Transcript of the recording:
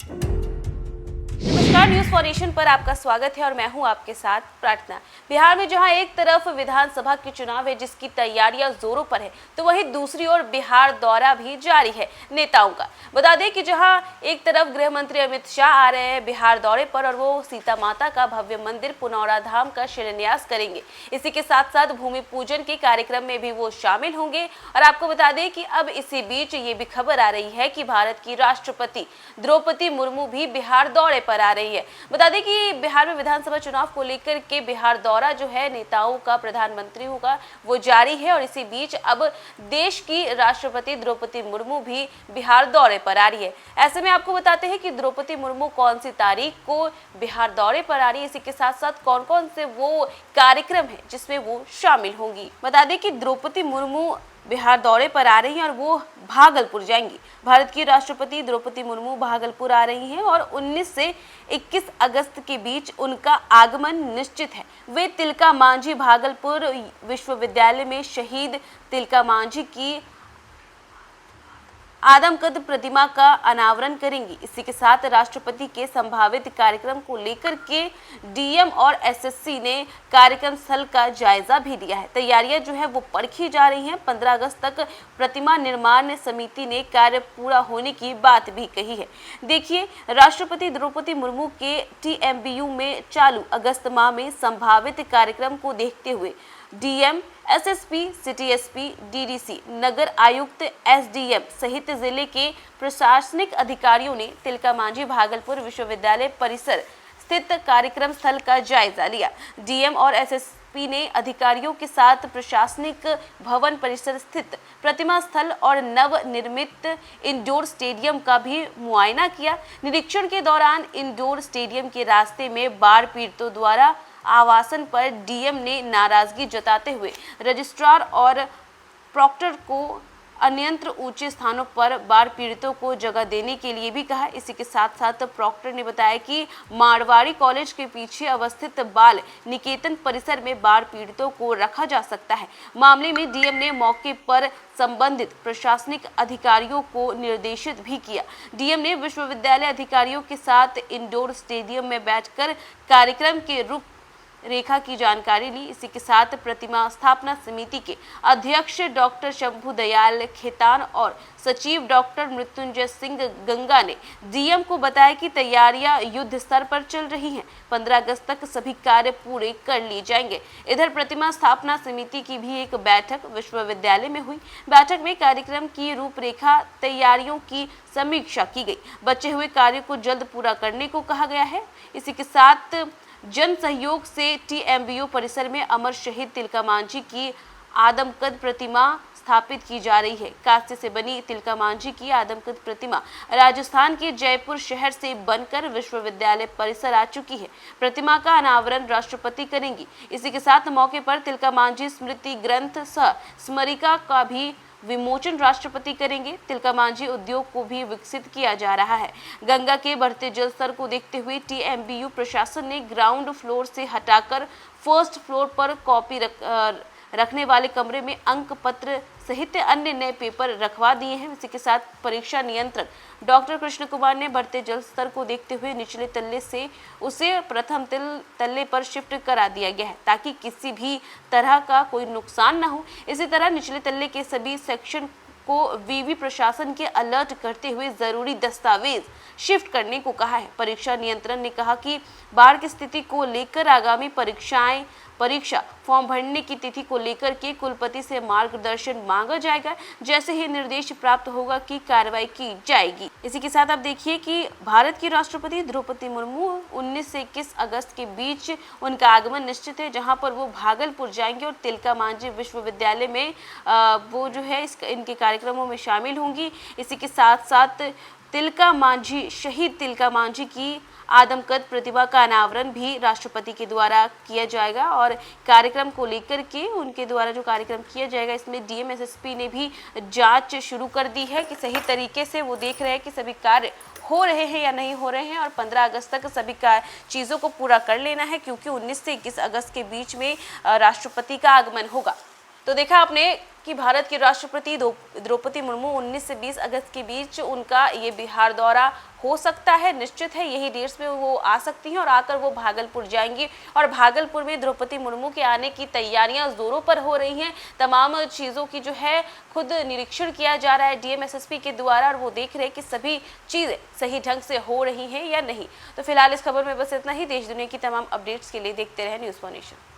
नमस्कार, news for nation पर आपका स्वागत है और मैं हूं आपके साथ प्रार्थना। बिहार में जहां एक तरफ विधानसभा के चुनाव है जिसकी तैयारियां जोरों पर है, तो वहीं दूसरी ओर बिहार दौरा भी जारी है नेताओं का। बता दें कि जहां एक तरफ गृह मंत्री अमित शाह आ रहे हैं बिहार दौरे पर और वो सीता माता का भव्य मंदिर पुनौरा धाम का शिलान्यास करेंगे। इसी के साथ साथ भूमि पूजन के कार्यक्रम में भी वो शामिल होंगे। और आपको बता दें कि अब इसी बीच ये भी खबर आ रही है कि भारत की राष्ट्रपति द्रौपदी मुर्मू भी बिहार दौरे पर आ रही है। बता दें कि बिहार में विधानसभा चुनाव को लेकर के बिहार दौरा जो है नेताओं का, प्रधानमंत्रियों का, वो जारी है। और इसी बीच अब देश की राष्ट्रपति द्रौपदी मुर्मू भी बिहार दौरे पर आ रही है। ऐसे में आपको बताते हैं कि द्रौपदी मुर्मू कौन सी तारीख को बिहार दौरे पर आ रही है, इसी के साथ साथ कौन कौन से वो कार्यक्रम है जिसमें वो शामिल होंगी। बता दें कि द्रौपदी मुर्मू बिहार दौरे पर आ रही हैं और वो भागलपुर जाएंगी। भारत की राष्ट्रपति द्रौपदी मुर्मू भागलपुर आ रही हैं और 19 से 21 अगस्त के बीच उनका आगमन निश्चित है। वे तिलका मांझी भागलपुर विश्वविद्यालय में शहीद तिलका मांझी की आदमकद प्रतिमा का अनावरण करेंगी। इसी के साथ राष्ट्रपति के संभावित कार्यक्रम को लेकर के डीएम और एसएससी ने कार्यक्रम स्थल का जायजा भी लिया है। तैयारियां जो है वो परखी जा रही हैं। 15 अगस्त तक प्रतिमा निर्माण समिति ने कार्य पूरा होने की बात भी कही है। देखिए, राष्ट्रपति द्रौपदी मुर्मू के टीएमबीयू में चालू अगस्त माह में संभावित कार्यक्रम को देखते हुए DM, SSP, city SP, DDC, नगर आयुक्त, एसडीएम सहित जिले के प्रशासनिक अधिकारियों ने तिलका मांझी भागलपुर विश्वविद्यालय परिसर स्थित कार्यक्रम स्थल का जायजा लिया। डीएम और एसएसपी ने अधिकारियों के साथ प्रशासनिक भवन परिसर स्थित प्रतिमा स्थल और नव निर्मित इंडोर स्टेडियम का भी मुआयना किया। निरीक्षण के दौरान इंडोर स्टेडियम के रास्ते में बाढ़ पीड़ितों द्वारा आवासन पर डीएम ने नाराजगी जताते हुए रजिस्ट्रार और प्रॉक्टर को अन्यंत्र ऊंचे स्थानों पर बाढ़ पीड़ितों को जगह देने के लिए भी कहा। इसी के साथ साथ प्रॉक्टर ने बताया कि मारवाड़ी कॉलेज के पीछे अवस्थित बाल निकेतन परिसर में बाढ़ पीड़ितों को रखा जा सकता है। मामले में डीएम ने मौके पर संबंधित प्रशासनिक अधिकारियों को निर्देशित भी किया। डीएम ने विश्वविद्यालय अधिकारियों के साथ इंडोर स्टेडियम में बैठकर कार्यक्रम के रूप रेखा की जानकारी ली। इसी के साथ प्रतिमा स्थापना समिति के अध्यक्ष डॉक्टर शंभू दयाल खेतान और सचिव डॉक्टर मृत्युंजय सिंह गंगा ने डीएम को बताया कि तैयारियां युद्ध स्तर पर चल रही हैं। 15 अगस्त तक सभी कार्य पूरे कर लिए जाएंगे। इधर प्रतिमा स्थापना समिति की भी एक बैठक विश्वविद्यालय में हुई। बैठक में कार्यक्रम की रूपरेखा, तैयारियों की समीक्षा की गई। बचे हुए कार्य को जल्द पूरा करने को कहा गया है। इसी के साथ जन सहयोग से टीएमबीयू परिसर में अमर शहीद तिलका मांझी की आदमकद प्रतिमा स्थापित की जा रही है। कांस्य से बनी तिलका मांझी की आदमकद प्रतिमा राजस्थान के जयपुर शहर से बनकर विश्वविद्यालय परिसर आ चुकी है। प्रतिमा का अनावरण राष्ट्रपति करेंगी। इसी के साथ मौके पर तिलका मांझी स्मृति ग्रंथ सह स्मरिका का भी विमोचन राष्ट्रपति करेंगे। तिलका मांझी उद्योग को भी विकसित किया जा रहा है। गंगा के बढ़ते जल स्तर को देखते हुए टीएमबीयू प्रशासन ने ग्राउंड फ्लोर से हटाकर फर्स्ट फ्लोर पर कॉपी रखने वाले कमरे में अंक पत्र सहित अन्य नए पेपर रखवा दिए हैं। इसी के साथ परीक्षा नियंत्रक डॉक्टर कृष्ण कुमार ने बढ़ते जल स्तर को देखते हुए निचले तल्ले से उसे प्रथम तल्ले पर शिफ्ट करा दिया गया है ताकि किसी भी तरह का कोई नुकसान न हो। इसी तरह निचले तल्ले के सभी सेक्शन को वीवी प्रशासन के अलर्ट करते हुए जरूरी दस्तावेज शिफ्ट करने को कहा है। परीक्षा नियंत्रण ने कहा कि बाढ़ की स्थिति को लेकर आगामी परीक्षा फॉर्म भरने की तिथि को लेकर के कुलपति से मार्गदर्शन मांगा जाएगा। जैसे ही निर्देश प्राप्त होगा कि कार्रवाई की जाएगी। इसी के साथ आप देखिए कि भारत की राष्ट्रपति द्रौपदी मुर्मू 19 से 21 अगस्त के बीच उनका आगमन निश्चित है, जहां पर वो भागलपुर जाएंगे और तिलका मांझी विश्वविद्यालय में वो जो है इनके कार्यक्रमों में शामिल होंगी। इसी के साथ साथ तिलका मांझी, शहीद तिलका मांझी की आदमकद प्रतिभा का अनावरण भी राष्ट्रपति के द्वारा किया जाएगा। और कार्यक्रम को लेकर के उनके द्वारा जो कार्यक्रम किया जाएगा इसमें डीएम एसएसपी ने भी जांच शुरू कर दी है कि सही तरीके से वो देख रहे हैं कि सभी कार्य हो रहे हैं या नहीं हो रहे हैं। और 15 अगस्त तक सभी चीज़ों को पूरा कर लेना है, क्योंकि 19 से 21 अगस्त के बीच में राष्ट्रपति का आगमन होगा। तो देखा आपने कि भारत के राष्ट्रपति द्रौपदी मुर्मू 19 से 20 अगस्त के बीच उनका ये बिहार दौरा हो सकता है। निश्चित है यही डेट्स में वो आ सकती हैं और आकर वो भागलपुर जाएंगी और भागलपुर में द्रौपदी मुर्मू के आने की तैयारियां जोरों पर हो रही हैं। तमाम चीज़ों की जो है खुद निरीक्षण किया जा रहा है डीएम एसएसपी के द्वारा और वो देख रहे हैं कि सभी चीज़ें सही ढंग से हो रही हैं या नहीं। तो फिलहाल इस खबर में बस इतना ही। देश दुनिया की तमाम अपडेट्स के लिए देखते रहे न्यूज़ 4 नेशन।